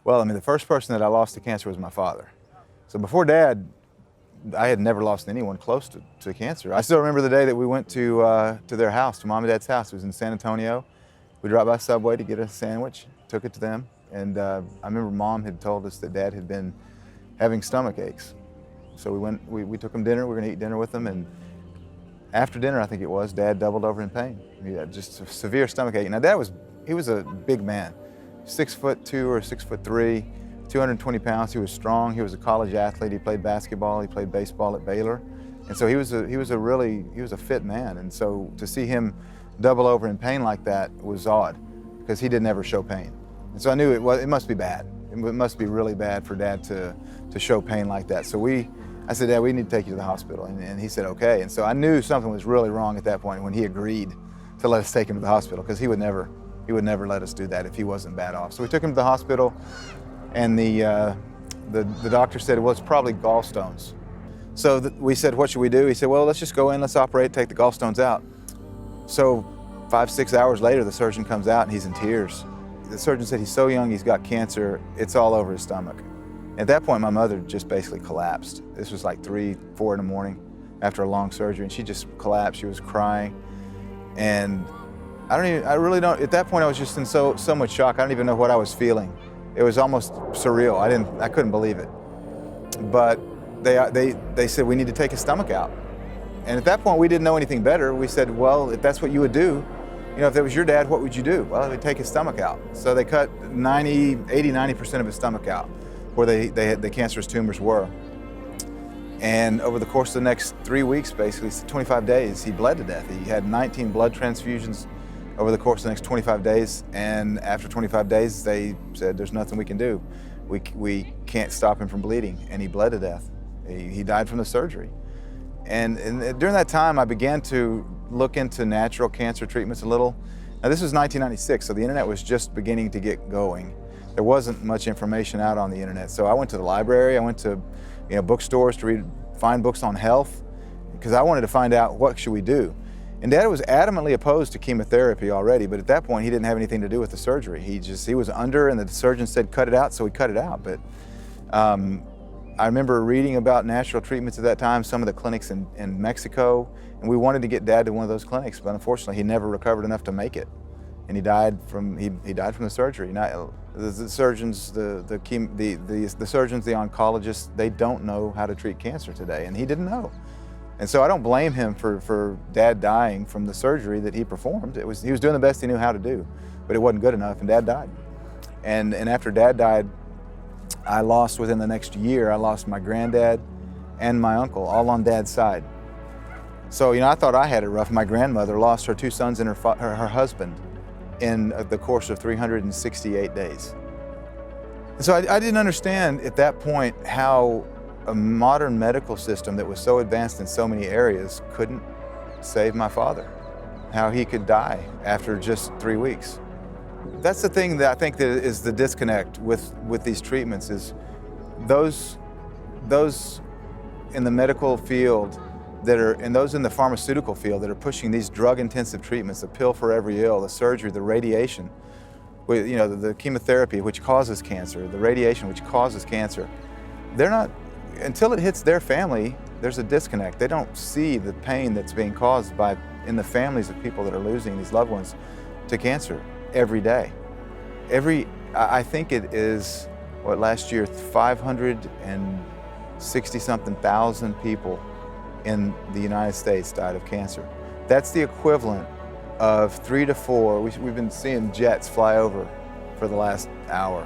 Well, I mean, the first person that I lost to cancer was my father. So before Dad, I had never lost anyone close to cancer. I still remember the day that we went to their house, to Mom and Dad's house. It was in San Antonio. We dropped by Subway to get a sandwich, took it to them, and I remember Mom had told us that Dad had been having stomach aches. So we took him dinner. We were gonna eat dinner with him, and after dinner, I think it was, Dad doubled over in pain. He had just a severe stomach ache. Now, he was a big man, 6'2" or 6'3", 220 pounds. He was strong. He was a college athlete. He played basketball. He played baseball at Baylor, and so he was a fit man. And so to see him double over in pain like that was odd, because he didn't ever show pain. And so I knew it must be bad. It must be really bad for Dad to show pain like that. So I said, Dad, we need to take you to the hospital. And he said, okay. And so I knew something was really wrong at that point when he agreed to let us take him to the hospital, because he would never let us do that if he wasn't bad off. So we took him to the hospital, and the doctor said, well, it's probably gallstones. So we said, what should we do? He said, well, let's just go in, let's operate, take the gallstones out. So 5-6 hours later, the surgeon comes out and he's in tears. The surgeon said, he's so young, he's got cancer, it's all over his stomach. At that point, my mother just basically collapsed. This was like 3-4 in the morning after a long surgery, and she just collapsed. She was crying. And at that point I was just in so much shock. I don't even know what I was feeling. It was almost surreal. I couldn't believe it. But they said, we need to take his stomach out. And at that point, we didn't know anything better. We said, well, if that's what you would do, if that was your dad, what would you do? Well, we'd take his stomach out. So they cut 80-90% of his stomach out, where the cancerous tumors were. And over the course of the next 3 weeks, basically 25 days, he bled to death. He had 19 blood transfusions over the course of the next 25 days. And after 25 days, they said, there's nothing we can do. We can't stop him from bleeding. And he bled to death. He died from the surgery. And during that time, I began to look into natural cancer treatments a little. Now, this was 1996, so the internet was just beginning to get going. There wasn't much information out on the internet. So I went to the library, I went to bookstores to find books on health, because I wanted to find out what should we do. And Dad was adamantly opposed to chemotherapy already, but at that point he didn't have anything to do with the surgery. He was under, and the surgeon said cut it out, so we cut it out. But I remember reading about natural treatments at that time, some of the clinics in Mexico, and we wanted to get Dad to one of those clinics, but unfortunately he never recovered enough to make it. And he died from the surgery. Now, the surgeons, the surgeons, the oncologists, they don't know how to treat cancer today, and he didn't know. And so I don't blame him for Dad dying from the surgery that he performed. He was doing the best he knew how to do, but it wasn't good enough, and Dad died. And after Dad died, within the next year, I lost my granddad and my uncle, all on Dad's side. So, I thought I had it rough. My grandmother lost her 2 sons and her husband in the course of 368 days. And so I didn't understand at that point how a modern medical system that was so advanced in so many areas couldn't save my father, how he could die after just 3 weeks. That's the thing that I think that is the disconnect with these treatments, is those in the medical field and those in the pharmaceutical field that are pushing these drug-intensive treatments, the pill for every ill, the surgery, the radiation, the chemotherapy, which causes cancer, the radiation, which causes cancer. They're not, until it hits their family, there's a disconnect. They don't see the pain that's being caused in the families of people that are losing these loved ones to cancer every day. I think it is, last year, 560-something thousand people in the United States died of cancer. That's the equivalent of 3 to 4, we've been seeing jets fly over for the last hour.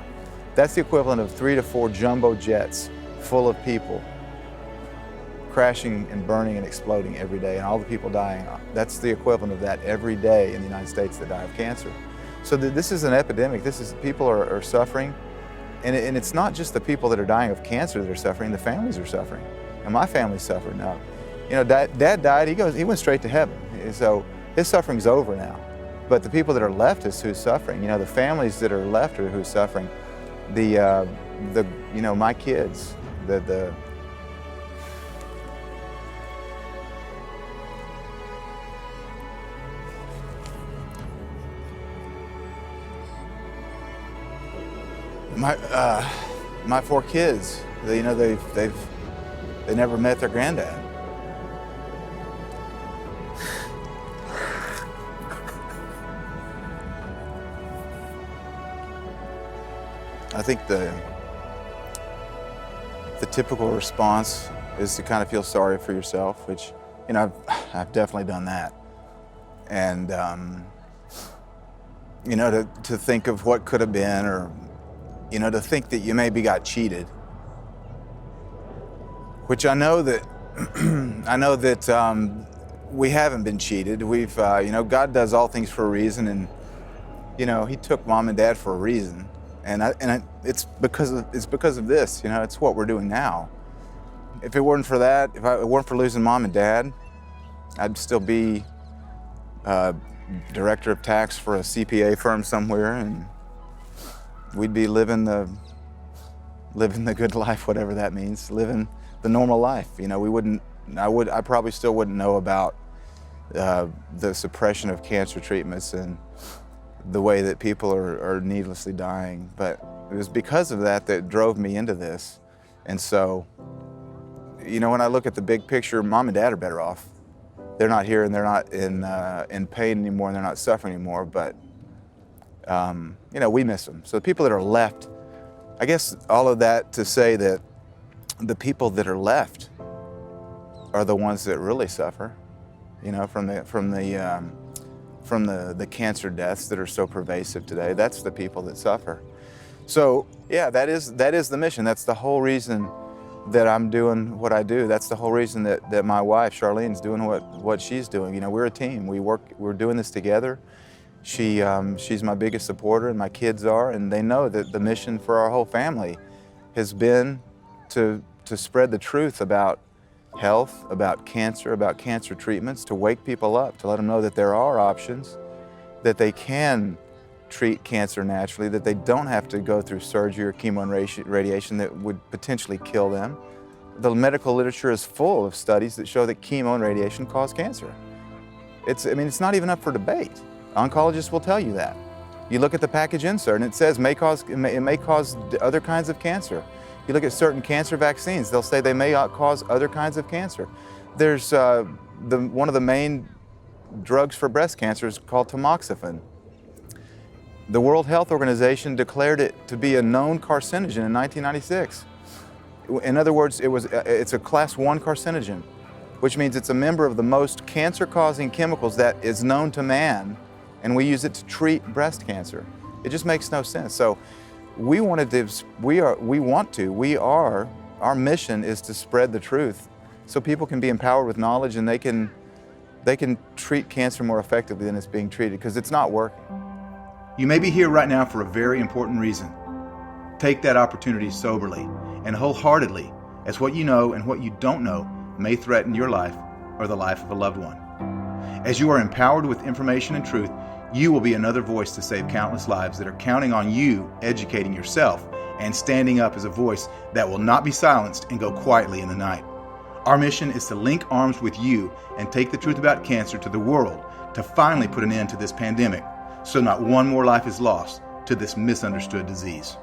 That's the equivalent of 3 to 4 jumbo jets full of people crashing and burning and exploding every day, and all the people dying. That's the equivalent of that every day in the United States that die of cancer. So this is an epidemic. People are suffering, and it's not just the people that are dying of cancer that are suffering, the families are suffering. And my family suffered now. Dad died, he went straight to heaven. So his suffering's over now. But the people that are left is who's suffering. The families that are left are who's suffering. My kids, My 4 kids, they never met their granddad. I think the typical response is to kind of feel sorry for yourself, which, I've definitely done that. And, to think of what could have been, or, to think that you maybe got cheated, which I know that, we haven't been cheated. We've, God does all things for a reason, and, He took Mom and Dad for a reason. It's because of this, it's what we're doing now. If it weren't for that, if it weren't for losing Mom and Dad, I'd still be director of tax for a CPA firm somewhere, and we'd be living the good life, whatever that means, living the normal life. I probably still wouldn't know about the suppression of cancer treatments and the way that people are needlessly dying. But it was because of that drove me into this. And so, when I look at the big picture, Mom and Dad are better off. They're not here, and they're not in pain anymore, and they're not suffering anymore, but we miss them. So the people that are left, I guess all of that to say that the people that are left are the ones that really suffer, from the cancer deaths that are so pervasive today. That's the people that suffer. So yeah, that is the mission. That's the whole reason that I'm doing what I do. That's the whole reason that my wife, Charlene's doing what she's doing. We're a team. We're doing this together. She's my biggest supporter, and my kids are, and they know that the mission for our whole family has been to spread the truth about health, about cancer treatments, to wake people up, to let them know that there are options, that they can treat cancer naturally, that they don't have to go through surgery or chemo and radiation that would potentially kill them. The medical literature is full of studies that show that chemo and radiation cause cancer. It's not even up for debate. Oncologists will tell you that. You look at the package insert and it says it may cause other kinds of cancer. You look at certain cancer vaccines, they'll say they may cause other kinds of cancer. There's one of the main drugs for breast cancer is called tamoxifen. The World Health Organization declared it to be a known carcinogen in 1996. In other words, it's a class 1 carcinogen, which means it's a member of the most cancer-causing chemicals that is known to man, and we use it to treat breast cancer. It just makes no sense. So our mission is to spread the truth so people can be empowered with knowledge, and they can treat cancer more effectively than it's being treated, because it's not working. You may be here right now for a very important reason. Take that opportunity soberly and wholeheartedly, as what you know and what you don't know may threaten your life or the life of a loved one. As you are empowered with information and truth, you will be another voice to save countless lives that are counting on you educating yourself and standing up as a voice that will not be silenced and go quietly in the night. Our mission is to link arms with you and take the truth about cancer to the world to finally put an end to this pandemic, so not one more life is lost to this misunderstood disease.